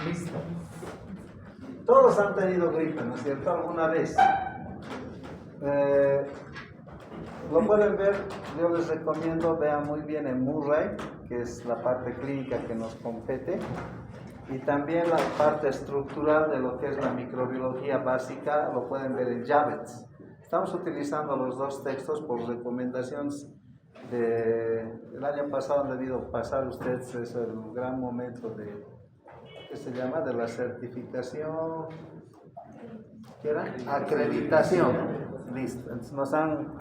Listo. Todos han tenido gripe, ¿no es cierto? Alguna vez. Lo pueden ver, yo les recomiendo, vean muy bien en Murray, que es la parte clínica que nos compete, y también la parte estructural de lo que es la microbiología básica, lo pueden ver en Javits. Estamos utilizando los dos textos por recomendaciones del año pasado. Han debido pasar ustedes, es el gran momento de, ¿qué se llama? De la certificación, ¿qué era? Acreditación. Listo. Entonces nos han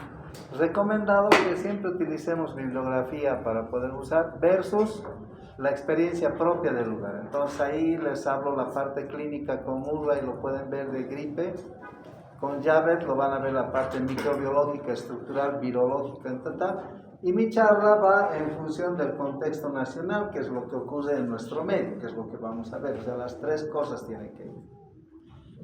recomendado que siempre utilicemos bibliografía para poder usar versus la experiencia propia del lugar. Entonces ahí les hablo la parte clínica con Murray, lo pueden ver de gripe. Con Javet lo van a ver la parte microbiológica, estructural, virológica, y mi charla va en función del contexto nacional, que es lo que ocurre en nuestro medio, que es lo que vamos a ver. O sea, las tres cosas tienen que ir.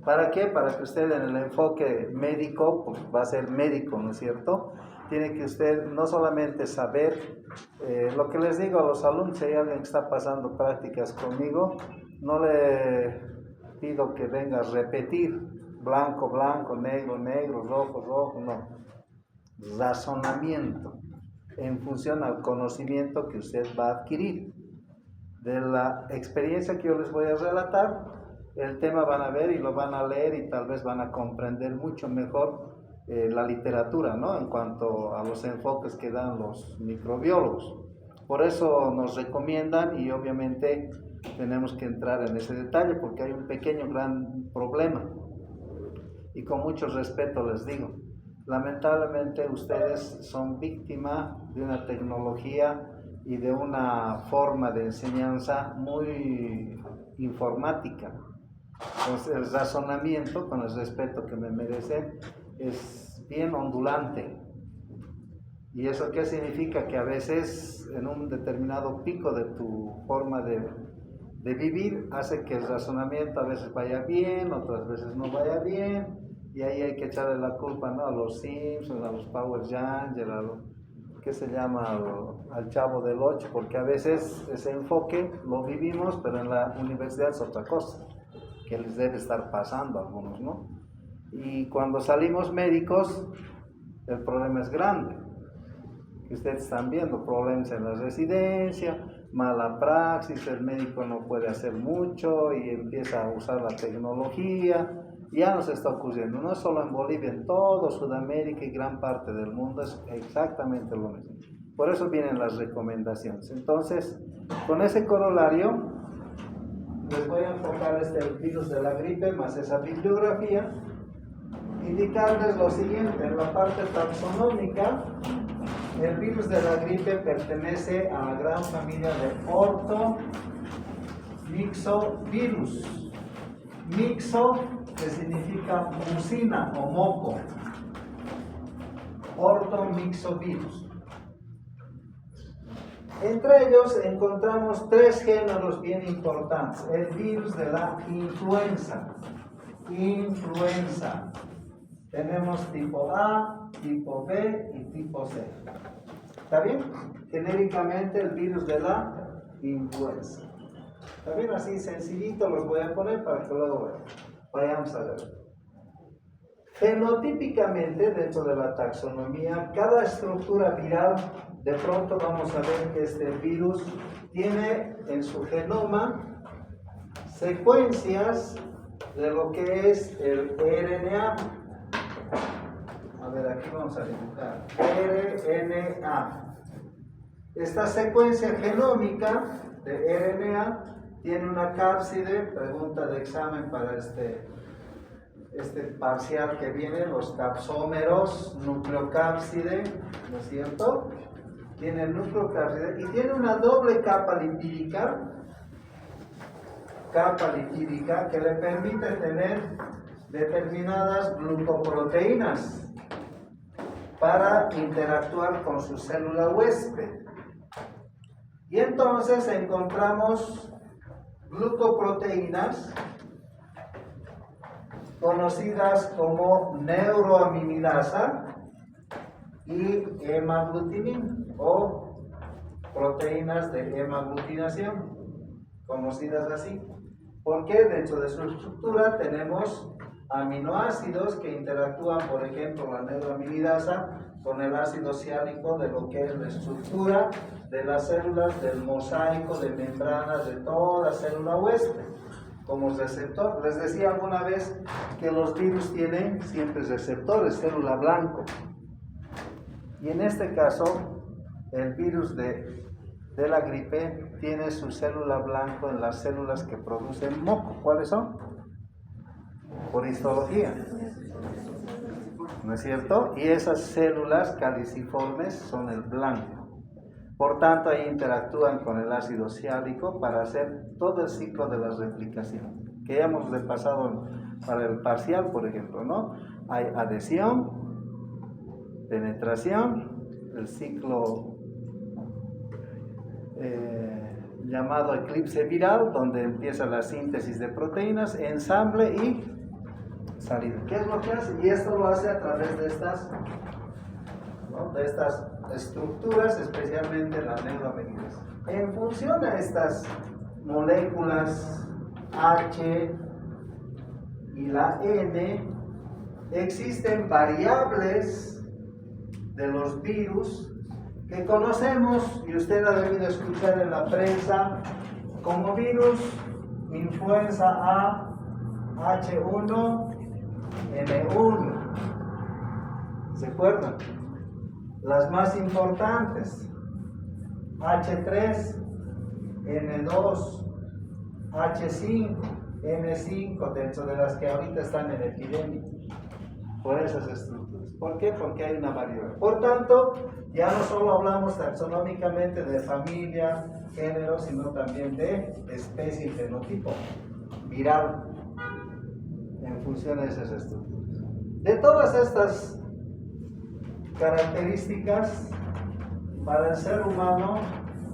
¿Para qué? Para que usted en el enfoque médico, pues va a ser médico, ¿no es cierto? Tiene que usted no solamente saber, lo que les digo a los alumnos, si hay alguien que está pasando prácticas conmigo, no le pido que venga a repetir blanco, blanco, negro, negro, rojo, rojo, no. Razonamiento en función al conocimiento que usted va a adquirir. De la experiencia que yo les voy a relatar, el tema van a ver y lo van a leer y tal vez van a comprender mucho mejor la literatura, ¿no? En cuanto a los enfoques que dan los microbiólogos. Por eso nos recomiendan y obviamente tenemos que entrar en ese detalle porque hay un pequeño gran problema. Y con mucho respeto les digo, lamentablemente ustedes son víctimas de una tecnología y de una forma de enseñanza muy informática. Entonces el razonamiento, con el respeto que me merecen, es bien ondulante. ¿Y eso qué significa? Que a veces en un determinado pico de tu forma de vivir hace que el razonamiento a veces vaya bien, otras veces no vaya bien, y ahí hay que echarle la culpa, ¿no? A los Simpsons, a los Power Rangers, a los, ¿qué se llama? Al Chavo del Ocho, porque a veces ese enfoque lo vivimos, pero en la universidad es otra cosa, que les debe estar pasando a algunos, ¿no? Y cuando salimos médicos, el problema es grande. Que ustedes están viendo problemas en la residencia, mala praxis, el médico no puede hacer mucho y empieza a usar la tecnología. Ya nos está ocurriendo, no solo en Bolivia, en todo Sudamérica y gran parte del mundo es exactamente lo mismo. Por eso vienen las recomendaciones. Entonces, con ese corolario, les voy a enfocar el virus de la gripe más esa bibliografía, indicarles lo siguiente. En la parte taxonómica, el virus de la gripe pertenece a la gran familia de ortomyxovirus. Mixo, que significa mucina o moco. Ortomyxovirus. Entre ellos encontramos tres géneros bien importantes. El virus de la influenza. Influenza. Tenemos tipo A, tipo B y tipo C. ¿Está bien? Genéricamente el virus de la influenza. ¿Está bien? Así sencillito los voy a poner para que luego vayamos a ver. Fenotípicamente, dentro de la taxonomía, cada estructura viral, de pronto vamos a ver que este virus tiene en su genoma secuencias de lo que es el RNA. A ver, aquí vamos a dibujar RNA. Esta secuencia genómica de RNA tiene una cápside, pregunta de examen para este parcial que viene, los capsómeros, nucleocápside, ¿no es cierto? Tiene nucleocápside y tiene una doble capa lipídica que le permite tener determinadas glucoproteínas para interactuar con su célula huésped. Y entonces encontramos glucoproteínas conocidas como neuroaminidasa y hemaglutinina o proteínas de hemaglutinación, conocidas así. Porque dentro de su estructura tenemos aminoácidos que interactúan, por ejemplo, la neuroamilidasa con el ácido ciálico de lo que es la estructura de las células del mosaico de membranas de toda célula huésped como receptor. Les decía alguna vez que los virus tienen siempre receptores, célula blanco. Y en este caso, el virus de la gripe tiene su célula blanco en las células que producen moco. ¿Cuáles son? Por histología, ¿no es cierto? Y esas células caliciformes son el blanco. Por tanto, ahí interactúan con el ácido ciálico para hacer todo el ciclo de la replicación, que ya hemos repasado para el parcial, por ejemplo, ¿no? Hay adhesión, penetración, el ciclo llamado eclipse viral, donde empieza la síntesis de proteínas, ensamble y salida. ¿Qué es lo que hace? Y esto lo hace a través de estas, ¿no?, de estas estructuras, especialmente la neuroamilidasa. En función a estas moléculas H y la N, existen variables de los virus que conocemos, y usted ha debido escuchar en la prensa, como virus influenza A, H1N1. ¿Se acuerdan? Las más importantes: H3, N2, H5, N5, dentro de las que ahorita están en epidemia, por esas estructuras. ¿Por qué? Porque hay una variedad. Por tanto, ya no solo hablamos taxonómicamente de familia, género, sino también de especie y fenotipo viral en función de esas estructuras. De todas estas características, para el ser humano,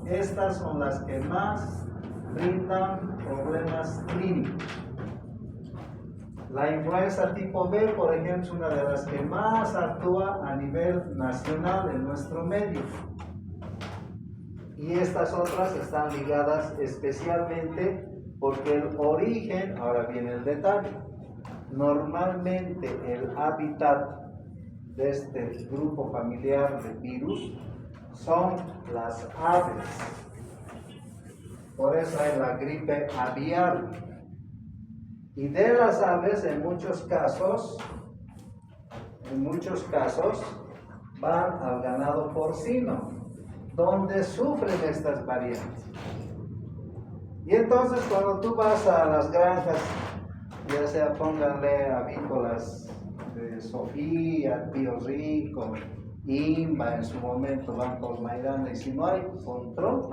estas son las que más brindan problemas clínicos. La influenza tipo B, por ejemplo, es una de las que más actúa a nivel nacional en nuestro medio. Y estas otras están ligadas especialmente porque el origen, ahora viene el detalle, normalmente el hábitat de este grupo familiar de virus son las aves. Por eso hay la gripe aviar. Y de las aves, en muchos casos, van al ganado porcino, donde sufren estas variantes. Y entonces, cuando tú vas a las granjas, ya sea pónganle avícolas de Sofía, Pío Rico, Imba, en su momento Banco Mairana, y si no hay control,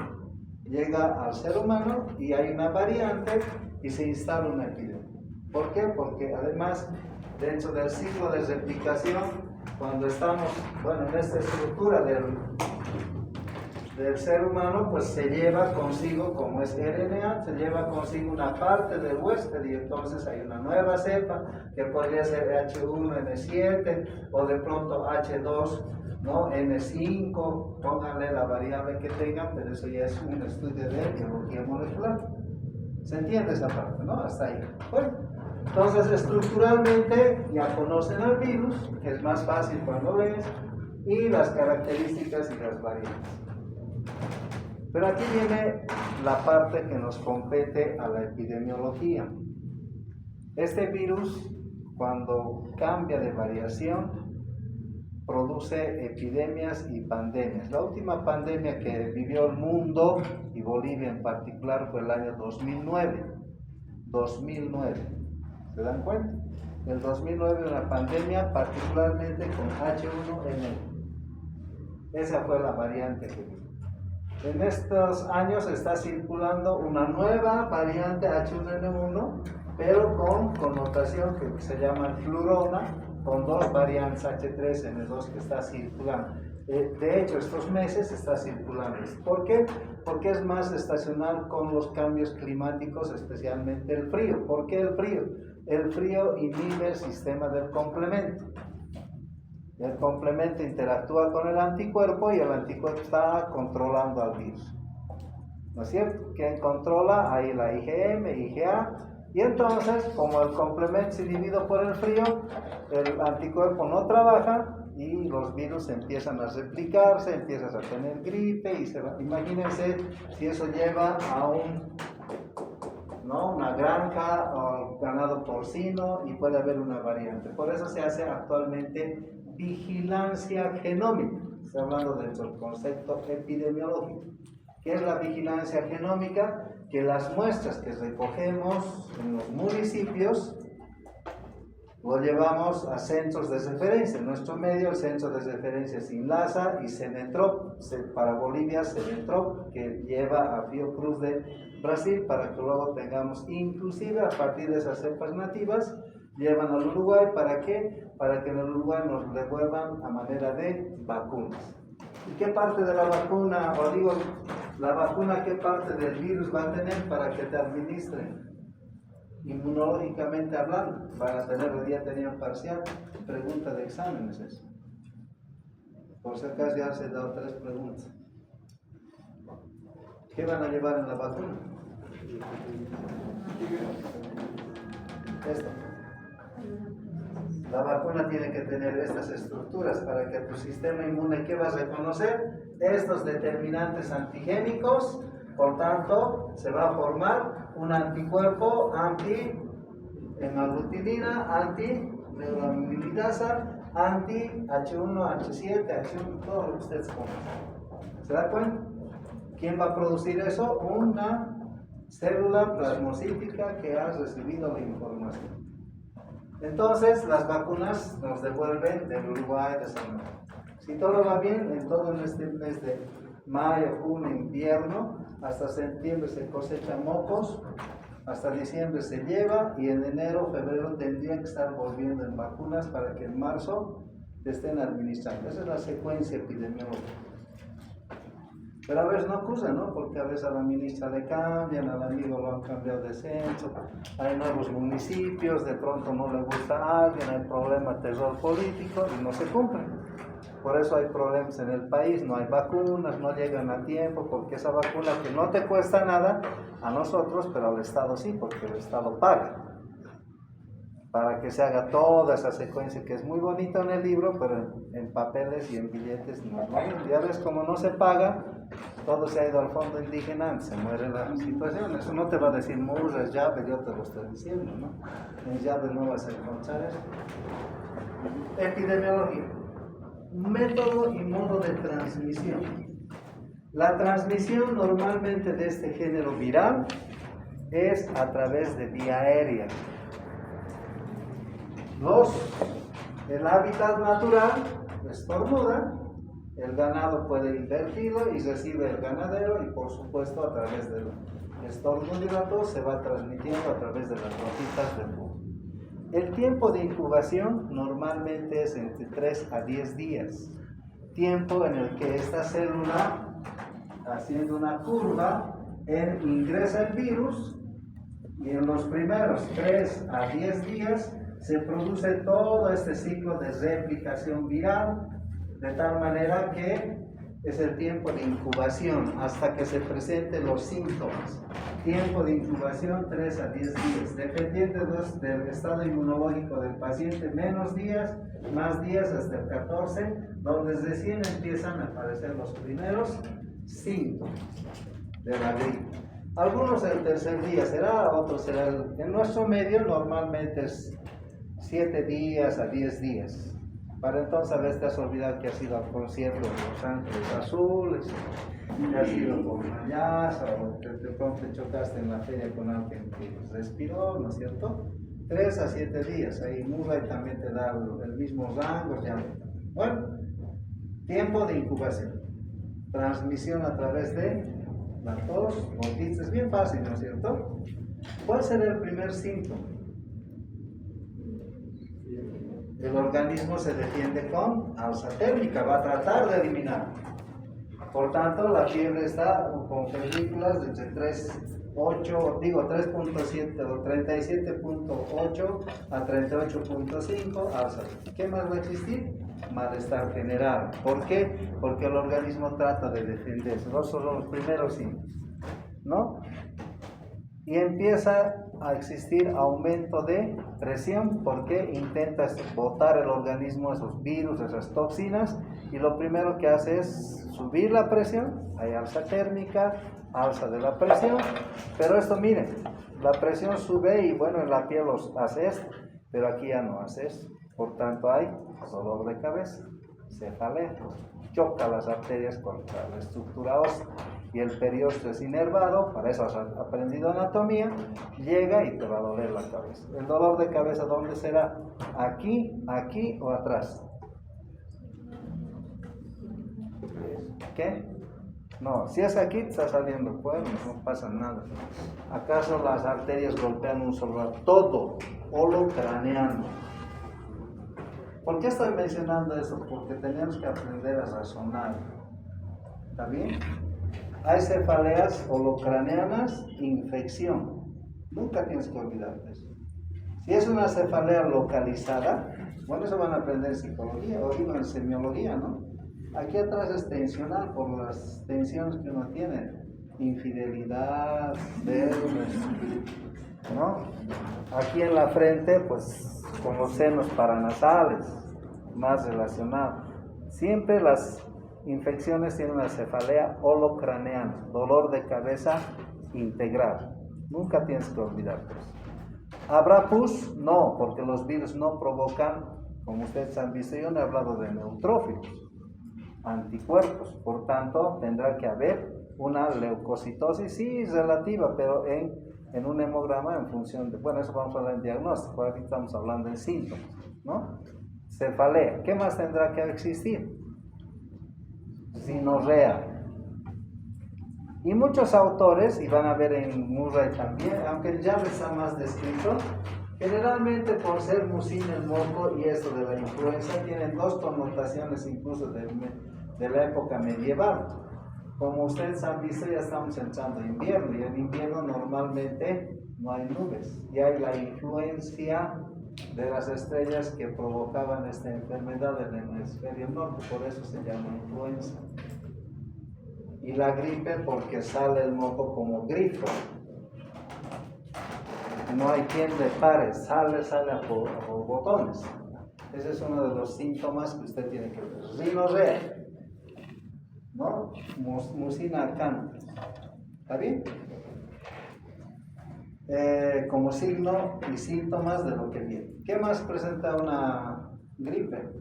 llega al ser humano y hay una variante y se instala una epidemia. ¿Por qué? Porque además, dentro del ciclo de replicación, cuando estamos, en esta estructura del ser humano, pues se lleva consigo, como es RNA, se lleva consigo una parte del huésped, y entonces hay una nueva cepa que podría ser H1N7 o de pronto H2, ¿no?, N5, pónganle la variable que tengan, pero eso ya es un estudio de biología molecular. ¿Se entiende esa parte, no? Hasta ahí. Bueno, entonces estructuralmente ya conocen al virus, que es más fácil cuando ves, y las características y las variantes. Pero aquí viene la parte que nos compete a la epidemiología. Este virus, cuando cambia de variación, produce epidemias y pandemias. La última pandemia que vivió el mundo, y Bolivia en particular, fue el año 2009. 2009. ¿Se dan cuenta? El 2009 una pandemia particularmente con H1N1. Esa fue la variante que vimos. En estos años está circulando una nueva variante H1N1, pero con connotación que se llama flurona, con dos variantes H3N2 que está circulando. De hecho, estos meses está circulando. ¿Por qué? Porque es más estacional con los cambios climáticos, especialmente el frío. ¿Por qué el frío? El frío inhibe el sistema del complemento. El complemento interactúa con el anticuerpo y el anticuerpo está controlando al virus. ¿no es cierto? ¿Quién controla? Ahí la IgM, IgA. Y entonces, como el complemento es inhibido por el frío, el anticuerpo no trabaja y los virus empiezan a replicarse, empiezas a tener gripe y se va. Imagínense si eso lleva a una granja o ganado porcino y puede haber una variante. Por eso se hace actualmente vigilancia genómica. Estoy hablando del concepto epidemiológico. ¿Qué es la vigilancia genómica? Que las muestras que recogemos en los municipios lo llevamos a centros de referencia. En nuestro medio el centro de referencia es INLASA y Cenetrop, para Bolivia Cenetrop, que lleva a Fiocruz de Brasil para que luego tengamos, inclusive a partir de esas cepas nativas, llevan al Uruguay. ¿Para qué? Para que en el Uruguay nos devuelvan a manera de vacunas. ¿Y qué parte de la vacuna, o digo, la vacuna, qué parte del virus va a tener para que te administren? Inmunológicamente hablando, van a tener, hoy día tenían parcial, pregunta de exámenes eso. Por si acaso ya se han dado 3 preguntas. ¿Qué van a llevar en la vacuna? Esto. La vacuna tiene que tener estas estructuras para que tu sistema inmune, ¿qué va a reconocer? Estos determinantes antigénicos. Por tanto, se va a formar un anticuerpo anti-hemaglutinina, anti-neuroamilidasa, anti-H1, H7, H1, todo lo que ustedes conocen. ¿Se da cuenta? ¿Quién va a producir eso? Una célula plasmocítica que ha recibido la información. Entonces, las vacunas nos devuelven del Uruguay, de San Marcos. Si todo va bien, en todo este mes de mayo, junio, invierno, hasta septiembre se cosechan mocos, hasta diciembre se lleva y en enero, febrero tendrían que estar volviendo en vacunas para que en marzo estén administrando. Esa es la secuencia epidemiológica. Pero a veces no ocurre, ¿no? Porque a veces a la ministra le cambian, al amigo lo han cambiado de centro, hay nuevos municipios, de pronto no le gusta a alguien, hay problema, terror político y no se cumplen. Por eso hay problemas en el país, no hay vacunas, no llegan a tiempo, porque esa vacuna que no te cuesta nada a nosotros, pero al Estado sí, porque el Estado paga. Para que se haga toda esa secuencia que es muy bonita en el libro, pero en papeles y en billetes no. Ya ves, como no se paga, todo se ha ido al fondo indígena, se muere la situación. Eso no te va a decir Murras, llaves, yo te lo estoy diciendo, ¿no? En llaves no vas a encontrar eso. Epidemiología. Método y modo de transmisión. La transmisión normalmente de este género viral es a través de vía aérea. El hábitat natural estornuda, el ganado puede invertirlo y recibe el ganadero y por supuesto a través del estornudo se va transmitiendo a través de las gotitas de moco. El tiempo de incubación normalmente es entre 3 a 10 días, tiempo en el que esta célula, haciendo una curva, ingresa el virus y en los primeros 3 a 10 días se produce todo este ciclo de replicación viral, de tal manera que es el tiempo de incubación hasta que se presenten los síntomas. Tiempo de incubación 3 a 10 días, dependiendo del estado inmunológico del paciente, menos días, más días hasta el 14, donde recién empiezan a aparecer los primeros síntomas de la gripe. Algunos el tercer día será, otros será. En nuestro medio normalmente es 7 días a 10 días. Para entonces a veces te has olvidado que has ido al concierto de Los Ángeles Azules, que has ido por Mayasa, o que de pronto te chocaste en la feria con alguien que respiró, ¿no es cierto? 3 a 7 días. Ahí Murray también te da el mismo rango. Ya. Bueno, tiempo de incubación. Transmisión a través de la tos, otitis. Es bien fácil, ¿no es cierto? ¿Cuál será el primer síntoma? El organismo se defiende con alza térmica, va a tratar de eliminar. Por tanto, la fiebre está con películas de entre 3.7 o 37.8 a 38.5 alza. ¿Qué más va a existir? Malestar general. ¿Por qué? Porque el organismo trata de defenderse. Esos son los primeros síntomas. ¿no? Y empieza a existir aumento de presión porque intenta botar el organismo esos virus, esas toxinas, y lo primero que hace es subir la presión, hay alza térmica, alza de la presión, pero esto miren, la presión sube y bueno, en la piel hace esto, pero aquí ya no hace eso, por tanto hay dolor de cabeza, cefalea, choca las arterias contra la estructura ósea y el periósteo es inervado, para eso has aprendido anatomía, llega y te va a doler la cabeza. ¿El dolor de cabeza dónde será? ¿Aquí, aquí o atrás? ¿Qué? No, si es aquí te está saliendo cuernos, no pasa nada. ¿Acaso las arterias golpean un solo lado? Todo, holocraneano. ¿Por qué estoy mencionando esto? Porque tenemos que aprender a razonar. ¿Está bien? Hay cefaleas holocraneanas, infección. Nunca tienes que olvidarte eso. Si es una cefalea localizada, bueno, eso van a aprender en psicología o en semiología, ¿no? Aquí atrás es tensional por las tensiones que uno tiene. Infidelidad, deudas, ¿no? Aquí en la frente, pues con los senos paranasales, más relacionado. Siempre las infecciones tienen una cefalea holocraneana, dolor de cabeza integral. Nunca tienes que olvidarte eso. ¿Habrá pus? No, porque los virus no provocan, como ustedes han visto, yo no he hablado de neutrófilos, anticuerpos, por tanto tendrá que haber una leucocitosis, sí, relativa, pero en un hemograma en función de, bueno, eso vamos a hablar en diagnóstico, aquí estamos hablando en síntomas, ¿no? Cefalea, ¿qué más tendrá que existir? Sinorrea. Y muchos autores, y van a ver en Murray también, aunque ya está más descrito, generalmente por ser mucin el moco y esto de la influenza, tienen dos connotaciones incluso de la época medieval. Como ustedes han visto, ya estamos entrando en invierno, y en invierno normalmente no hay nubes, y hay la influencia de las estrellas que provocaban esta enfermedad en el hemisferio norte, por eso se llama influenza. Y la gripe porque sale el moco como grifo. No hay quien le pare, sale a por botones. Ese es uno de los síntomas que usted tiene que ver. Rinorrea, ¿no? Mucina acantha. ¿Está bien? Como signo y síntomas de lo que viene. ¿Qué más presenta una gripe?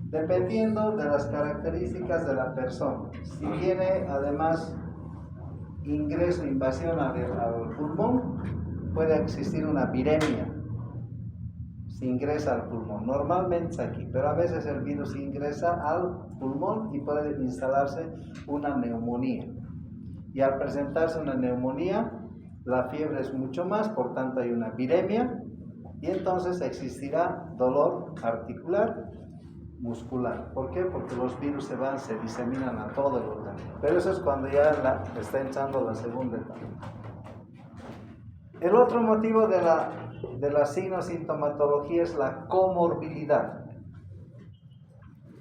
Dependiendo de las características de la persona. Si tiene además ingreso, invasión al pulmón, puede existir una viremia. Si ingresa al pulmón, normalmente es aquí, pero a veces el virus ingresa al pulmón y puede instalarse una neumonía. Y al presentarse una neumonía, la fiebre es mucho más, por tanto hay una viremia, y entonces existirá dolor articular, muscular. ¿Por qué? Porque los virus se diseminan a todo el organismo. Pero eso es cuando ya está entrando la segunda etapa. El otro motivo de la sintomatología es la comorbilidad.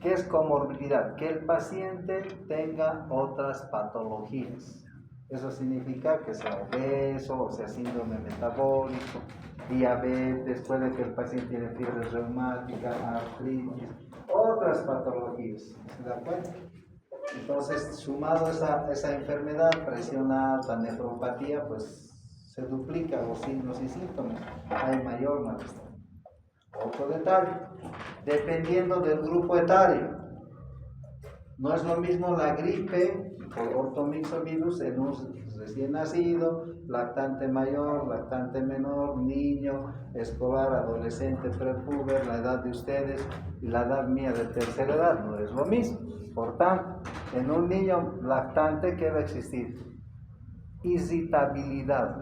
¿Qué es comorbilidad? Que el paciente tenga otras patologías. Eso significa que sea obeso, o sea síndrome metabólico, diabetes, puede que el paciente tiene fiebre reumática, artritis, otras patologías. ¿Se da cuenta? Entonces, sumado a esa enfermedad, presión alta, nefropatía, pues se duplican los signos y síntomas, hay mayor malestar. Otro detalle, dependiendo del grupo etario, no es lo mismo la gripe por ortomixovirus en un recién nacido, lactante mayor, lactante menor, niño, escolar, adolescente, prepuber, la edad de ustedes y la edad mía de tercera edad, no es lo mismo. Por tanto, en un niño lactante, ¿qué va a existir? Irritabilidad.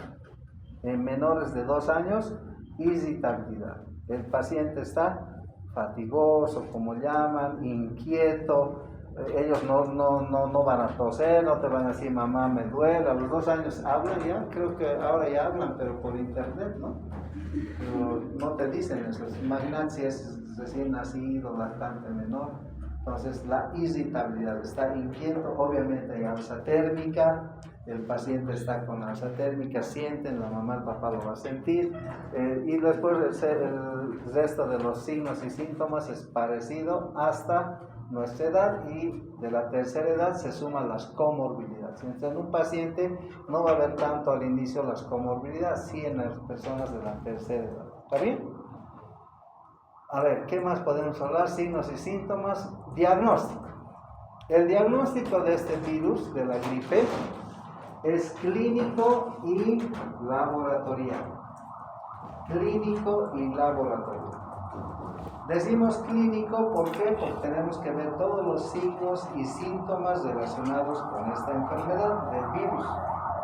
En menores de 2 años, irritabilidad. El paciente está fatigoso, como llaman, inquieto. Ellos no van a toser, no te van a decir mamá me duele. A los 2 años hablan ya, creo que ahora ya hablan, pero por internet, ¿no? Pero no te dicen eso. Imagínate si es recién nacido, lactante menor. Entonces la irritabilidad, está inquieto, obviamente hay alza térmica, el paciente está con alza térmica, sienten, la mamá, el papá lo va a sentir, y después el resto de los signos y síntomas es parecido hasta nuestra edad, y de la tercera edad se suman las comorbilidades. Entonces, en un paciente no va a haber tanto al inicio las comorbilidades, sí en las personas de la tercera edad. ¿Está bien? A ver, ¿qué más podemos hablar? Signos y síntomas. Diagnóstico. El diagnóstico de este virus, de la gripe, es clínico y laboratorial. Clínico y laboratorial. Decimos clínico, ¿por qué? Porque tenemos que ver todos los signos y síntomas relacionados con esta enfermedad del virus,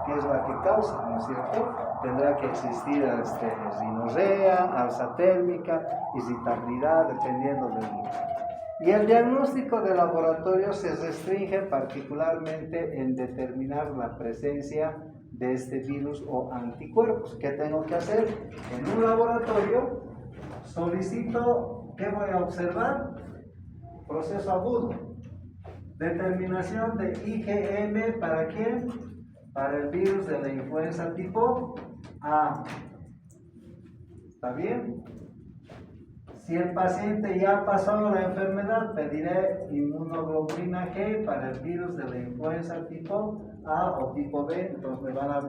que es la que causa, ¿no es cierto? Tendrá que existir rinorrea, alza térmica, irritabilidad, dependiendo del virus. Y el diagnóstico de laboratorio se restringe particularmente en determinar la presencia de este virus o anticuerpos. ¿Qué tengo que hacer? En un laboratorio solicito, ¿qué voy a observar? Proceso agudo. Determinación de IgM, ¿para quién? Para el virus de la influenza tipo A. ¿Está bien? Si el paciente ya pasó la enfermedad, pediré inmunoglobulina G para el virus de la influenza tipo A o tipo B, entonces me van a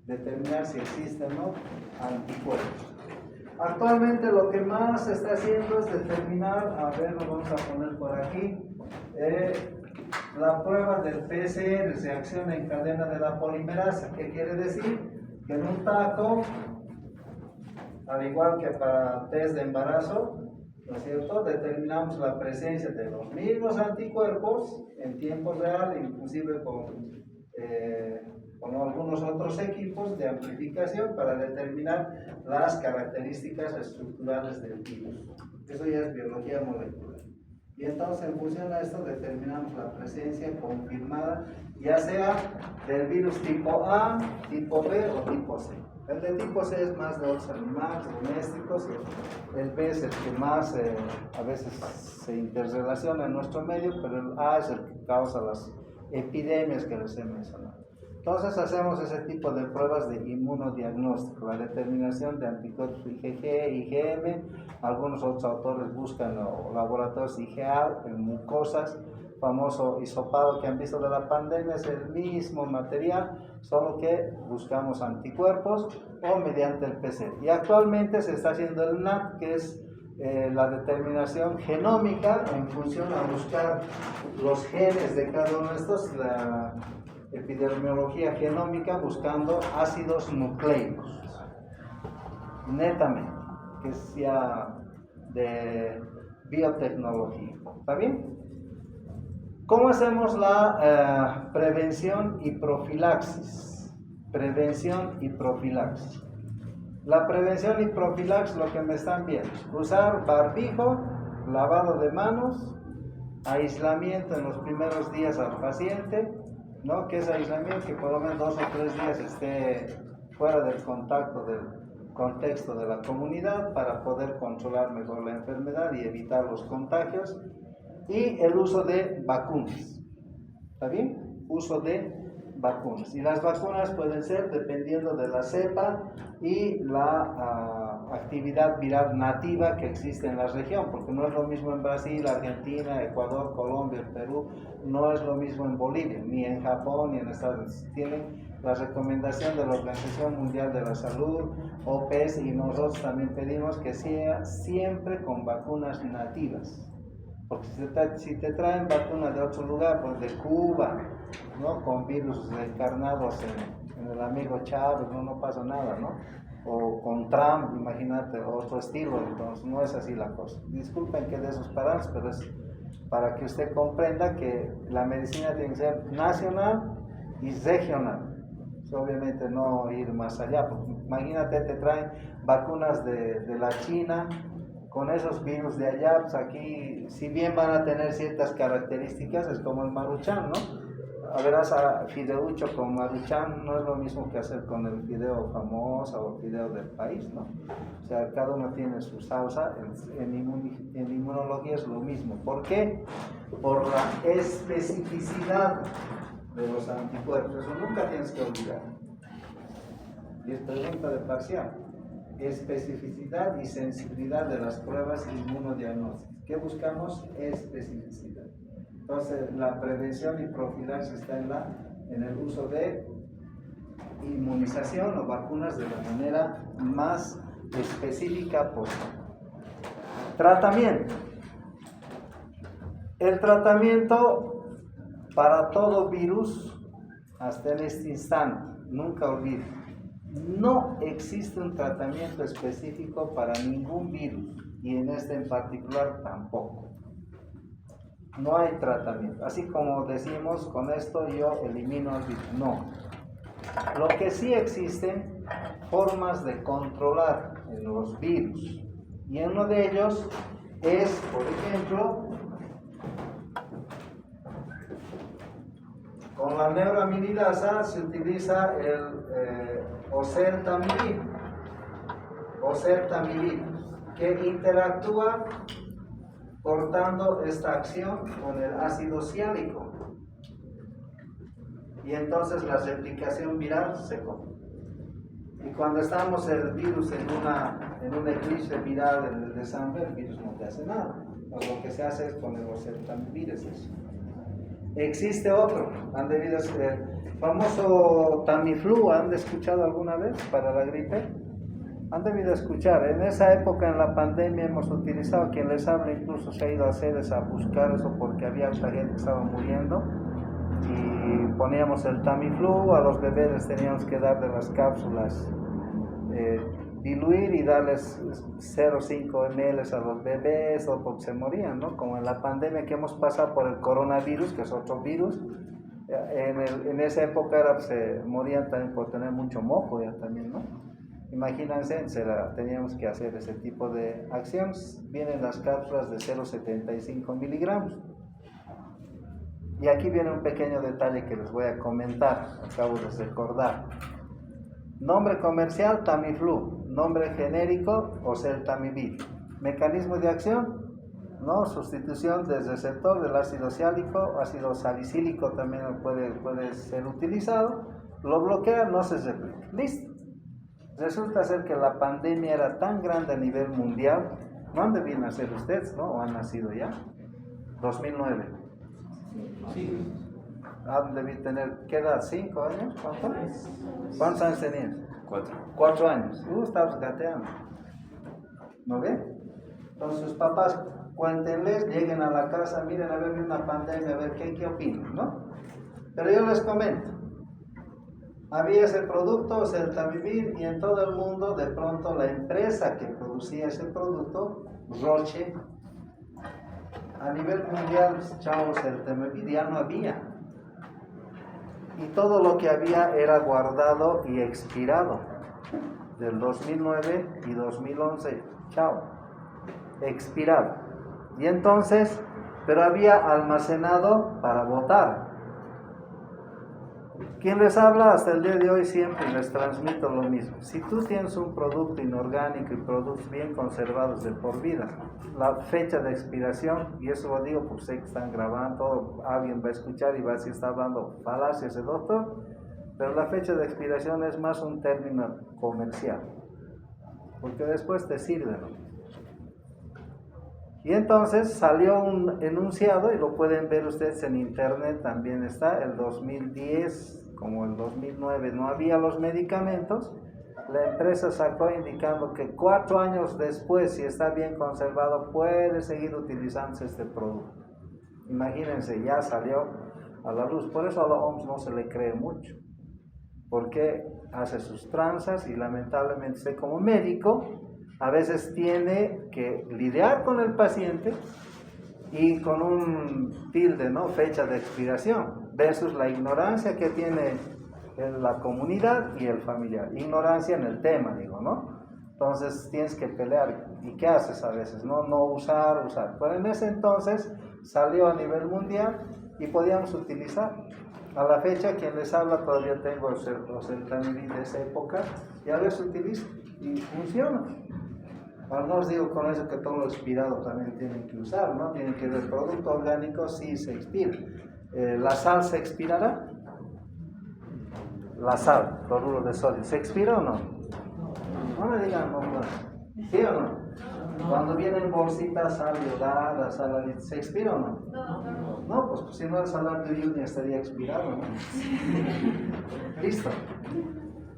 determinar si existen o no anticuerpos. Actualmente lo que más se está haciendo es determinar, a ver, lo vamos a poner por aquí, la prueba del PCR, reacción en cadena de la polimerasa. ¿Qué quiere decir? Que en un taco, al igual que para test de embarazo, ¿no es cierto?, determinamos la presencia de los mismos anticuerpos en tiempo real, inclusive con algunos otros equipos de amplificación para determinar las características estructurales del virus. Eso ya es biología molecular. Y entonces, en función a esto, determinamos la presencia confirmada, ya sea del virus tipo A, tipo B o tipo C. El de tipo C es más de otros animales domésticos, el B es el que más a veces se interrelaciona en nuestro medio, pero el A es el que causa las epidemias que les he mencionado. Entonces hacemos ese tipo de pruebas de inmunodiagnóstico, la determinación de anticuerpos IgG, IgM, algunos otros autores buscan laboratorios IgA en mucosas, famoso hisopado que han visto de la pandemia, es el mismo material, solo que buscamos anticuerpos o mediante el PCR. Y actualmente se está haciendo el NAT, que es la determinación genómica en función a buscar los genes de cada uno de estos, la epidemiología genómica buscando ácidos nucleicos, netamente, que es ya de biotecnología. ¿Está bien? ¿Cómo hacemos la prevención y profilaxis? Prevención y profilaxis. La prevención y profilaxis, lo que me están viendo, usar barbijo, lavado de manos, aislamiento en los primeros días al paciente, ¿no? Que es aislamiento que por lo menos 2 o 3 días esté fuera del contacto, del contexto de la comunidad para poder controlar mejor la enfermedad y evitar los contagios. Y el uso de vacunas. ¿Está bien? Uso de vacunas. Y las vacunas pueden ser dependiendo de la cepa y la actividad viral nativa que existe en la región, porque no es lo mismo en Brasil, Argentina, Ecuador, Colombia, Perú, no es lo mismo en Bolivia, ni en Japón, ni en Estados Unidos. Tienen la recomendación de la Organización Mundial de la Salud, OPS, y nosotros también pedimos que sea siempre con vacunas nativas. Porque si te traen vacunas de otro lugar, pues de Cuba, ¿no?, con virus reencarnados en el amigo Chávez, no pasa nada, ¿no? O con Trump, imagínate, otro estilo, entonces no es así la cosa. Disculpen que de esos parámetros, pero es para que usted comprenda que la medicina tiene que ser nacional y regional. Obviamente no ir más allá, porque imagínate, te traen vacunas de la China, con esos virus de allá, pues aquí, si bien van a tener ciertas características, es como el Maruchan, ¿no? A verás a fideucho con Maruchan, no es lo mismo que hacer con el fideo famoso o el fideo del país, ¿no? O sea, cada uno tiene su salsa, en inmunología es lo mismo. ¿Por qué? Por la especificidad de los anticuerpos. Eso nunca tienes que olvidar. Y es pregunta de parcial. Especificidad y sensibilidad de las pruebas inmunodiagnósticas. ¿Qué buscamos? Especificidad. Entonces, la prevención y profilaxis está en el uso de inmunización o vacunas de la manera más específica posible. Tratamiento. El tratamiento para todo virus, hasta en este instante, nunca olviden, no existe un tratamiento específico para ningún virus, y en este en particular tampoco. No hay tratamiento. Así como decimos, con esto yo elimino el virus. No. Lo que sí existen formas de controlar en los virus. Y uno de ellos es, por ejemplo, con la neuroamilidasa se utiliza el oseltamivir, que interactúa cortando esta acción con el ácido ciálico. Y entonces la replicación viral se corta. Y cuando estamos el virus en un eclipse viral en el desastre, el virus no te hace nada. Pues lo que se hace es con el oseltamivir, es eso. Existe otro, famoso Tamiflu, ¿han escuchado alguna vez para la gripe? Han debido escuchar. En esa época, en la pandemia, hemos utilizado, quien les habla incluso se ha ido a sedes a buscar eso porque había mucha gente que estaba muriendo, y poníamos el Tamiflu, a los bebés les teníamos que dar de las cápsulas, diluir y darles 0,5 ml a los bebés, o porque se morían, ¿no? Como en la pandemia que hemos pasado por el coronavirus, que es otro virus, en esa época se morían también por tener mucho moco ya también, ¿no? Imagínense, teníamos que hacer ese tipo de acciones. Vienen las cápsulas de 0,75 miligramos. Y aquí viene un pequeño detalle que les voy a comentar, acabo de recordar. Nombre comercial, Tamiflu. Nombre genérico, oseltamivir. Mecanismo de acción, ¿no? Sustitución del receptor del ácido ciálico, ácido salicílico también puede ser utilizado. Lo bloquea, no se replica. Listo. Resulta ser que la pandemia era tan grande a nivel mundial. ¿Dónde vienen a ser ustedes, no? ¿O han nacido ya? 2009. Sí. Debí tener, ¿qué edad? ¿5 años? ¿Cuántos años tenías? 4. 4 años. Estabas gateando. ¿No ven? Entonces sus papás, cuéntenles, lleguen a la casa, miren, a ver una pandemia, a ver qué opinan, ¿no? Pero yo les comento. Había ese producto, oseltamivir, y en todo el mundo, de pronto, la empresa que producía ese producto, Roche, a nivel mundial, oseltamivir ya no había. Y todo lo que había era guardado y expirado. Del 2009 y 2011, expirado. Y entonces, pero había almacenado para botar. Quien les habla hasta el día de hoy siempre les transmito lo mismo. Si tú tienes un producto inorgánico y productos bien conservados de por vida, la fecha de expiración, y eso lo digo porque sé que están grabando, alguien va a escuchar y va a decir, está hablando falacias el doctor, pero la fecha de expiración es más un término comercial, porque después te sirve, ¿no? Y entonces salió un enunciado, y lo pueden ver ustedes en internet, también está, el 2010, como el 2009 no había los medicamentos, la empresa sacó indicando que 4 años después, si está bien conservado, puede seguir utilizándose este producto. Imagínense, ya salió a la luz. Por eso a la OMS no se le cree mucho, porque hace sus tranzas, y lamentablemente usted como médico a veces tiene que lidiar con el paciente y con un tilde, ¿no? Fecha de expiración, versus la ignorancia que tiene la comunidad y el familiar. Ignorancia en el tema, digo, ¿no? Entonces tienes que pelear. ¿Y qué haces a veces? No usar. Pero en ese entonces salió a nivel mundial y podíamos utilizar. A la fecha, quien les habla, todavía tengo oseltamivir de esa época, y a veces utilizo y funciona. Ahora no os digo con eso que todo lo expirado también tienen que usar, ¿no? Tienen que ver, el producto orgánico sí se expira. ¿La sal se expirará? la sal, cloruro de sodio. ¿Se expira o no? No me digan, no, no. ¿Sí o no? Cuando vienen bolsitas, sal iodada, sal, ¿se expira o no? No, pues si no el salar de Uyuni estaría expirado, ¿no? Listo.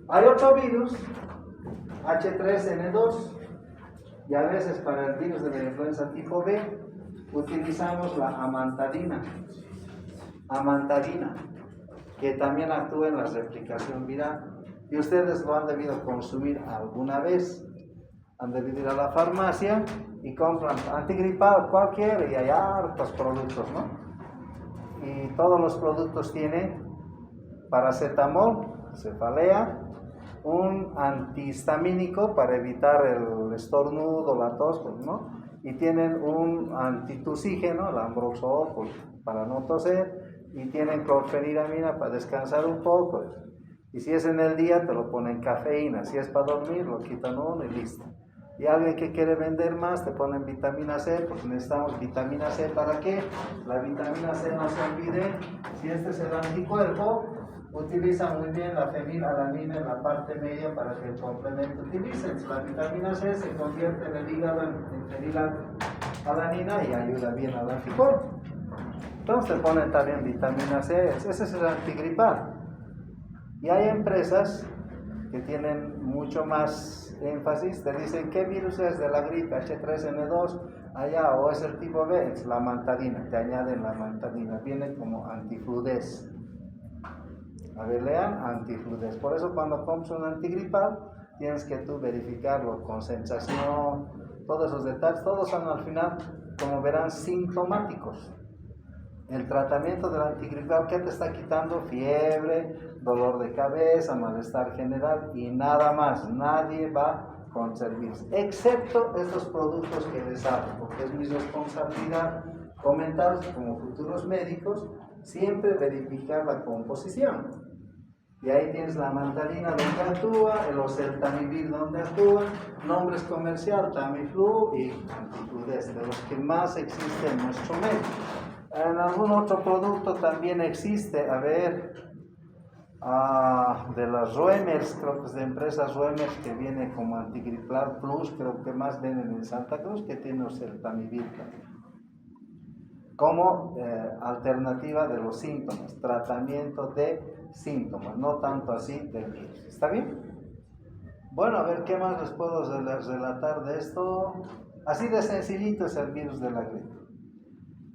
Hay otro virus, H3N2, y a veces para el virus de la influenza tipo B utilizamos la amantadina, que también actúa en la replicación viral. Y ustedes lo han debido consumir alguna vez. Han debido ir a la farmacia y compran antigripal cualquiera y hay hartos productos, ¿no? Y todos los productos tienen paracetamol, cefalea, un antihistamínico para evitar el estornudo, la tos, ¿no? Y tienen un antitusígeno, el ambroxol, pues, para no toser, y tienen clorfeniramina para descansar un poco. Y si es en el día, te lo ponen cafeína. Si es para dormir, lo quitan uno y listo. Y alguien que quiere vender más, te ponen vitamina C, porque necesitamos vitamina C. ¿Para qué? La vitamina C, no se olvide, si este es el anticuerpo, utiliza muy bien la fenilalanina en la parte media para que el complemento utilice. La vitamina C se convierte en el hígado en fenilalanina y ayuda bien al anticuerpo. Entonces te ponen también vitamina C, ese es el antigripal. Y hay empresas que tienen mucho más énfasis, te dicen qué virus es de la gripe, H3N2, allá, o es el tipo B, es la amantadina, te añaden la amantadina, viene como antifludez. A ver, lean, antifludez. Por eso cuando compras un antigripal, tienes que tú verificarlo con sensación, todos esos detalles, todos son al final, como verán, sintomáticos. El tratamiento del antigripal, ¿qué te está quitando? Fiebre, dolor de cabeza, malestar general y nada más. Nadie va con servicios, excepto estos productos que les hablo, porque es mi responsabilidad comentarlos como futuros médicos, siempre verificar la composición. Y ahí tienes la amantadina donde actúa, el oseltamivir donde actúa, nombres comercial, Tamiflu y antifludez, de los que más existe en nuestro medio. En algún otro producto también existe, a ver, de las Ruemers, creo que es de empresas Ruemers, que viene como antigripal plus, creo que más venden en Santa Cruz, que tiene oseltamivir como alternativa de los síntomas, tratamiento de síntomas, no tanto así del virus. ¿Está bien? Bueno, a ver, ¿qué más les puedo relatar de esto? Así de sencillito es el virus de la gripe.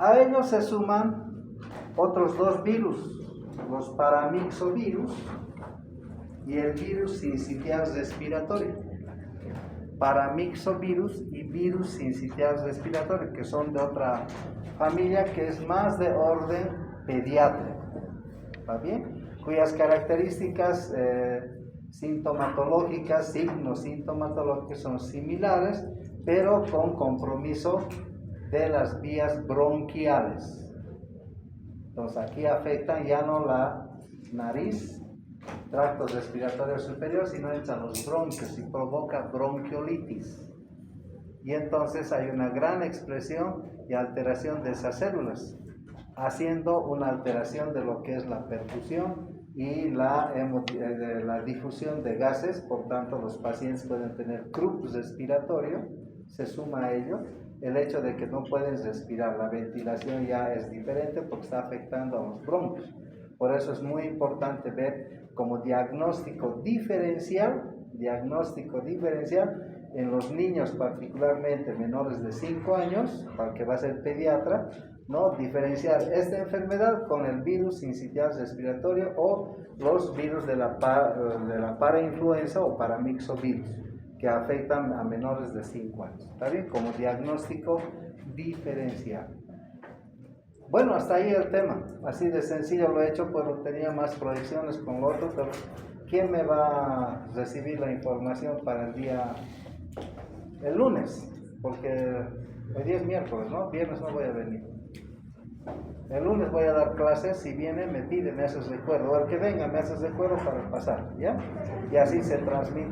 A ellos se suman otros dos virus, los paramyxovirus y el virus sincitial respiratorio. Paramyxovirus y virus sincitial respiratorio, que son de otra familia que es más de orden pediátrico. ¿Va bien? Cuyas características sintomatológicas, signos sintomatológicos son similares, pero con compromiso de las vías bronquiales. Entonces aquí afectan ya no la nariz, tracto respiratorio superior, sino entran los bronquios y provoca bronquiolitis. Y entonces hay una gran expresión y alteración de esas células, haciendo una alteración de lo que es la perfusión y la difusión de gases. Por tanto, los pacientes pueden tener crup respiratorio, se suma a ello el hecho de que no pueden respirar, la ventilación ya es diferente porque está afectando a los bronquios. Por eso es muy importante ver como diagnóstico diferencial en los niños, particularmente menores de 5 años, para que va a ser pediatra, ¿no? Diferenciar esta enfermedad con el virus sincitial respiratorio o los virus de la parainfluenza o paramyxovirus, que afectan a menores de 5 años. ¿Está bien? Como diagnóstico diferencial. Bueno, hasta ahí el tema. Así de sencillo lo he hecho, pero tenía más proyecciones con lo otro, pero ¿quién me va a recibir la información para el lunes? Porque hoy día es miércoles, ¿no? Viernes no voy a venir. El lunes voy a dar clases, si viene me pide, me haces recuerdo, o el que venga me haces recuerdo para pasar, ¿ya? Y así se transmite.